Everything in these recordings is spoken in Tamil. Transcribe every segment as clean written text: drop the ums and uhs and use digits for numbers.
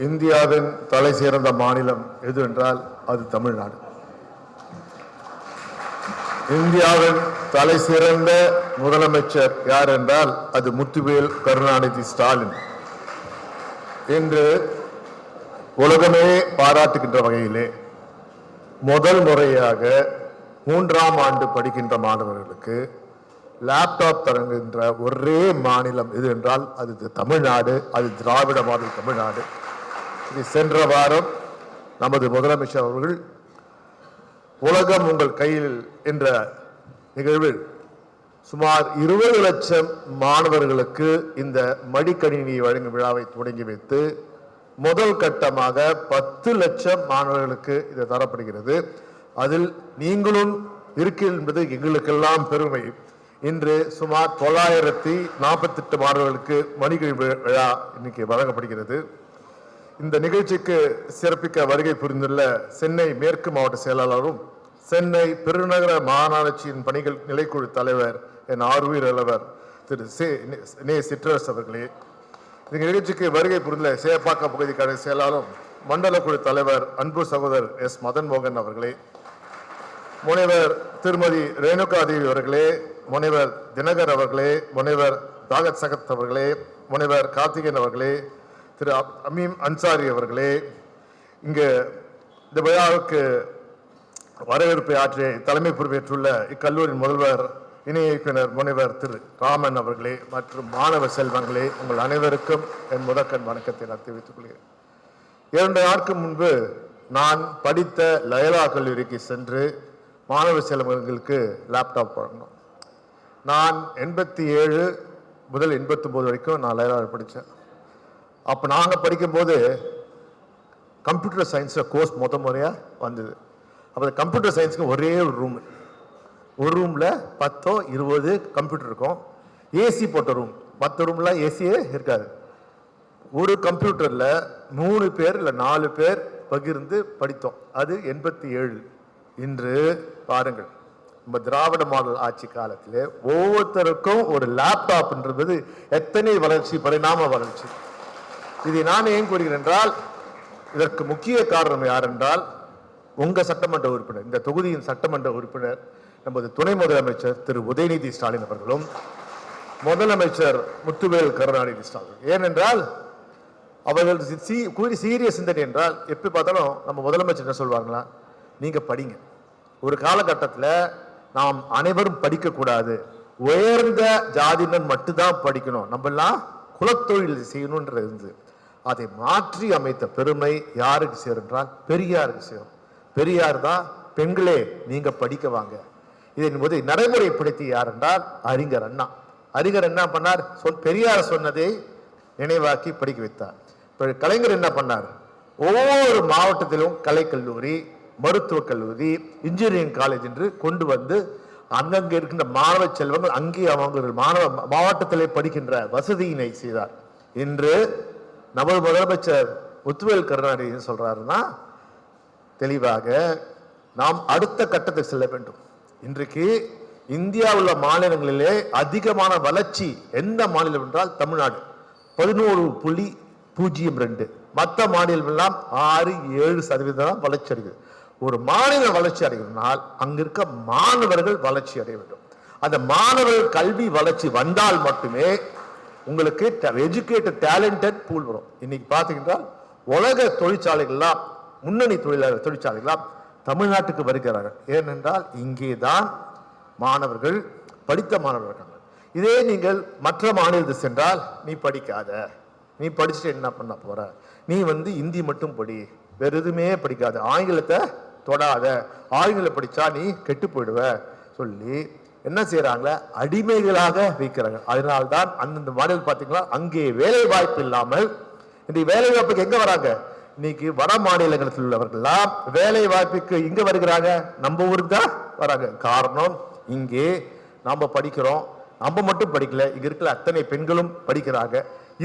இந்தியாவின் தலை சிறந்த மாநிலம் எது என்றால் அது தமிழ்நாடு. இந்தியாவின் தலை சிறந்த முதலமைச்சர் யார் என்றால் அது முத்துவேல் கருணாநிதி ஸ்டாலின். இன்று உலகமே பாராட்டுகின்ற வகையிலே முதல் முறையாக 3ஆம் ஆண்டு படிக்கின்ற மாணவர்களுக்கு லேப்டாப் தருகின்ற ஒரே மாநிலம் எது என்றால் அது தமிழ்நாடு. அது திராவிட மாடல் தமிழ்நாடு. இது சென்ற வாரம் நமது முதலமைச்சர் அவர்கள் உலகம் உங்கள் கையில் என்ற நிகழ்வில் சுமார் 20 லட்சம் மாணவர்களுக்கு இந்த மடிக்கணினி வழங்கும் விழாவை தொடங்கி வைத்து முதல் கட்டமாக 10 லட்சம் மாணவர்களுக்கு இது தரப்படுகிறது. அதில் நீங்களும் இருக்கிறது என்பது எங்களுக்கெல்லாம் பெருமை. இன்று சுமார் 948 மாணவர்களுக்கு மடிக்கணினி விழா இன்னைக்கு வழங்கப்படுகிறது. இந்த நிகழ்ச்சிக்கு சிறப்பிக்க வருகை புரிந்துள்ள சென்னை மேற்கு மாவட்ட செயலாளரும் சென்னை பெருநகர மாநகராட்சியின் பணிகள் நிலைக்குழு தலைவர் என் ஆர்வீர் அளவர் திரு சிற்றரசு அவர்களே, இந்த நிகழ்ச்சிக்கு வருகை புரிந்துள்ள சேப்பாக்கம் பகுதி கழக செயலாளரும் மண்டல குழு தலைவர் அன்பு சகோதரர் எஸ் மதன் மோகன் அவர்களே, முனைவர் திருமதி ரேணுகா தேவி அவர்களே, முனைவர் தினகர் அவர்களே, முனைவர் தாகத் சகத் அவர்களே, முனைவர் கார்த்திகேயன் அவர்களே, திரு அமீம் அன்சாரி அவர்களே, இங்கு இந்த விழாவுக்கு வரவேற்பை ஆற்றி தலைமை பொறுப்பேற்றுள்ள இக்கல்லூரியின் முதல்வர் இணை இயக்குனர் முனைவர் திரு ராமன் அவர்களே மற்றும் மாணவ செல்வங்களே, உங்கள் அனைவருக்கும் என் முதற்கண் வணக்கத்தை நான் தெரிவித்துக் கொள்கிறேன். 2 நாட்கள் முன்பு நான் படித்த லயலா கல்லூரிக்கு சென்று மாணவ செல்வங்களுக்கு லேப்டாப் வழங்கினோம். நான் 87 முதல் 89 வரைக்கும் நான் லயலாவில் படித்தேன். அப்போ நாங்கள் படிக்கும்போது கம்ப்யூட்டர் சயின்ஸ் கோர்ஸ் முறையாக வந்தது. அப்போ கம்ப்யூட்டர் சயின்ஸுக்கு ஒரே ஒரு ரூமில் 10 20 கம்ப்யூட்டர் இருக்கும். ஏசி போட்ட ரூம். மற்ற ரூம்லாம் ஏசியே இருக்காது. ஒரு கம்ப்யூட்டரில் 3 பேர் இல்லை 4 பேர் பகிர்ந்து படித்தோம். அது 87. இன்று பாருங்கள், நம்ம திராவிட மாடல் ஆட்சி காலத்தில் ஒவ்வொருத்தருக்கும் ஒரு லேப்டாப் என்பது எத்தனை வளர்ச்சி, பரிணாம வளர்ச்சி. இதை நான் ஏன் கூறுகிறேன் என்றால், இதற்கு முக்கிய காரணம் யார் என்றால் உங்க சட்டமன்ற உறுப்பினர், இந்த தொகுதியின் சட்டமன்ற உறுப்பினர் நமது துணை முதலமைச்சர் திரு உதயநிதி ஸ்டாலின் அவர்களும் முதலமைச்சர் முத்துவேல் கருணாநிதி ஸ்டாலின். ஏனென்றால் அவர்கள் சீரிய சிந்தனை என்றால் எப்ப பார்த்தாலும் நம்ம முதலமைச்சர் என்ன சொல்வாங்களா, நீங்க படிங்க. ஒரு காலகட்டத்தில் நாம் அனைவரும் படிக்கக்கூடாது, உயர்ந்த ஜாதியினர் மட்டும்தான் படிக்கணும், நம்ம எல்லாம் குலத்தொழில் செய்யணும்ன்றது இருந்து அதை மாற்றி அமைத்த பெருமை யாருக்கு சேரும் என்றால் பெரியாருக்கு சேரும். பெரியார் தான் பெண்களே நீங்க படிக்க வாங்க இதன் போது நடைமுறைப்படுத்தி யார் என்றால் அறிஞர் அண்ணா. அறிஞர் என்ன பண்ணார், பெரியார் சொன்னதை நினைவாக்கி படிக்க வைத்தார். கலைஞர் என்ன பண்ணார், ஒவ்வொரு மாவட்டத்திலும் கலைக்கல்லூரி, மருத்துவக் கல்லூரி, இன்ஜினியரிங் காலேஜ் என்று கொண்டு வந்து அங்கங்கே இருக்கின்ற மாணவ செல்வங்கள் அங்கே அவங்க மாவட்டத்திலே படிக்கின்ற வசதியினை செய்தார். இன்று நமது முதலமைச்சர் முத்துவேல் கருணாநிதி சொல்றாருன்னா தெளிவாக நாம் அடுத்த கட்டத்துக்கு செல்ல வேண்டும். இன்றைக்கு இந்தியாவில் உள்ள மாநிலங்களிலே அதிகமான வளர்ச்சி எந்த மாநிலம் என்றால் தமிழ்நாடு 11.02. மற்ற மாநிலம் எல்லாம் 6-7% வளர்ச்சி அடைகிறது. ஒரு மாநிலம் வளர்ச்சி அடைகிறதுனால் அங்க இருக்க மாணவர்கள் வளர்ச்சி அடைய வேண்டும். அந்த மாணவர்கள் கல்வி வளர்ச்சி வந்தால் மட்டுமே உங்களுக்கு எஜுகேட்டட் டேலண்டட் பூல் வரும். இன்னைக்கு பார்த்தீங்கன்னா உலக தொழிற்சாலைகள்லாம், முன்னணி தொழிற்சாலைகள்லாம் தமிழ்நாட்டுக்கு வருகிறார்கள். ஏனென்றால் இங்கே தான் மாணவர்கள், படித்த மாணவர்கள் இருக்காங்க. இதே நீங்கள் மற்ற மாநிலத்துக்கு சென்றால் நீ படிக்காத, நீ படிச்சுட்டு என்ன பண்ண போற, நீ இந்தி மட்டும் படி, வேற எதுவுமே படிக்காத, ஆங்கிலத்தை தொடாத, ஆங்கிலம் படிச்சா நீ கெட்டு போயிடுவ சொல்லி என்ன செய்யறாங்க, அடிமைகளாக வைக்கிறாங்க. அதனால்தான் அந்தந்த மாநிலம் பார்த்தீங்களா அங்கே வேலை வாய்ப்பு இல்லாமல் இன்றைக்கு வேலை வாய்ப்புக்கு எங்க வராங்க, இன்னைக்கு வட மாநிலங்களில் உள்ளவர்கள்லாம் வேலை வாய்ப்புக்கு இங்க வருகிறாங்க, நம்ம ஊருக்கு தான் வராங்க. காரணம் இங்கே நாம படிக்கிறோம், நம்ம மட்டும் படிக்கல, இங்க இருக்கிற அத்தனை பெண்களும் படிக்கிறாங்க.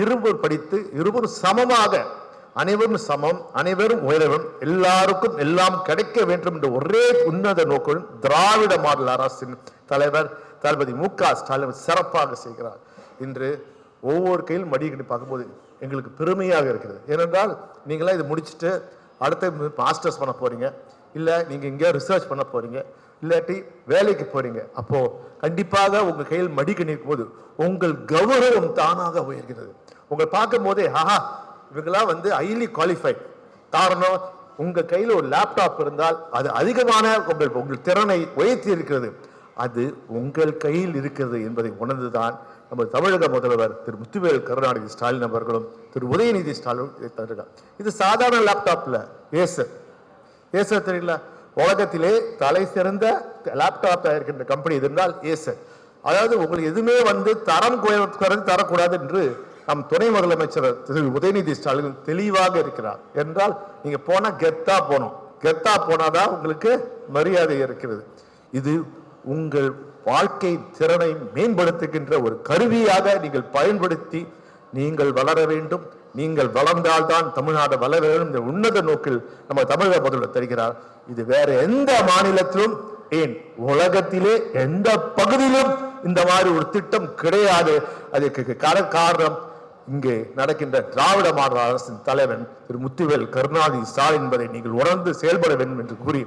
இருவர் படித்து இருவரும் சமமாக, அனைவரும் சமம், அனைவரும் உயரவும், எல்லாருக்கும் எல்லாம் கிடைக்க வேண்டும் என்ற ஒரே உன்னத நோக்கம் திராவிட மாடல் அரசின் தலைவர் தளபதி மு க ஸ்டாலின் சிறப்பாக செய்கிறார். இன்று ஒவ்வொரு கையில் மடிக்கணி பார்க்கும்போது எங்களுக்கு பெருமையாக இருக்கிறது. ஏனென்றால் நீங்களாம் இது முடிச்சுட்டு அடுத்த மாஸ்டர்ஸ் பண்ண போறீங்க, இல்லை நீங்க இங்கே ரிசர்ச் பண்ண போறீங்க, இல்லாட்டி வேலைக்கு போறீங்க. அப்போ கண்டிப்பாக உங்க கையில் மடிக்க நிற்கும் போது உங்கள் கௌரவம் தானாக உயர்கிறது. உங்களை பார்க்கும் போதே ஆஹா இவங்களாம் ஹைலி குவாலிஃபைட். காரணம், உங்க கையில் ஒரு லேப்டாப் இருந்தால் அது அதிகமான உங்கள் திறனை உயர்த்தி இருக்கிறது. அது உங்கள் கையில் இருக்கிறது என்பதை உணர்ந்துதான் நம்ம தமிழக முதல்வர் திரு முத்துவேல் கருணாநிதி ஸ்டாலின் அவர்களும் திரு உதயநிதி ஸ்டாலின் இது சாதாரண லேப்டாப்ல ஏசர் தெரியல, உலகத்திலே தலை சிறந்த லேப்டாப் தயாரிக்கின்ற கம்பெனி இருந்தால் ஏசர். அதாவது உங்களுக்கு எதுவுமே தரம் குறைந்து தரக்கூடாது என்று நம் துணை முதலமைச்சர் திரு உதயநிதி ஸ்டாலின் தெளிவாக இருக்கிறார். என்றால் நீங்க போனா கெத்தா போனோம், கெத்தா போனாதான் உங்களுக்கு மரியாதை இருக்கிறது. இது உங்கள் வாழ்க்கை திறனை மேம்படுத்துகின்ற ஒரு கருவியாக நீங்கள் பயன்படுத்தி நீங்கள் வளர வேண்டும். நீங்கள் வளர்ந்தால்தான் தமிழ்நாடு வளர வேண்டும் என்ற உன்னத நோக்கில் நம்ம தமிழக முதல்வர் தருகிறார். இது வேற எந்த மாநிலத்திலும், ஏன் உலகத்திலே எந்த பகுதியிலும் இந்த மாதிரி ஒரு திட்டம் கிடையாது. அதுக்கு காரணம் இங்கே நடக்கின்ற திராவிட மாடல் அரசின் தலைவன் திரு முத்துவேல் கருணாநிதி ஸ்டாலின் என்பதை நீங்கள் உணர்ந்து செயல்பட வேண்டும் என்று கூறி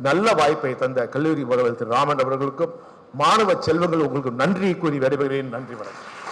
நல்ல வாய்ப்பை தந்த கல்லூரி முதல்வர் திரு ராமன் அவர்களுக்கும் மாணவ செல்வங்கள் உங்களுக்கு நன்றி கூறி விடைபெறுகிறேன். நன்றி, வணக்கம்.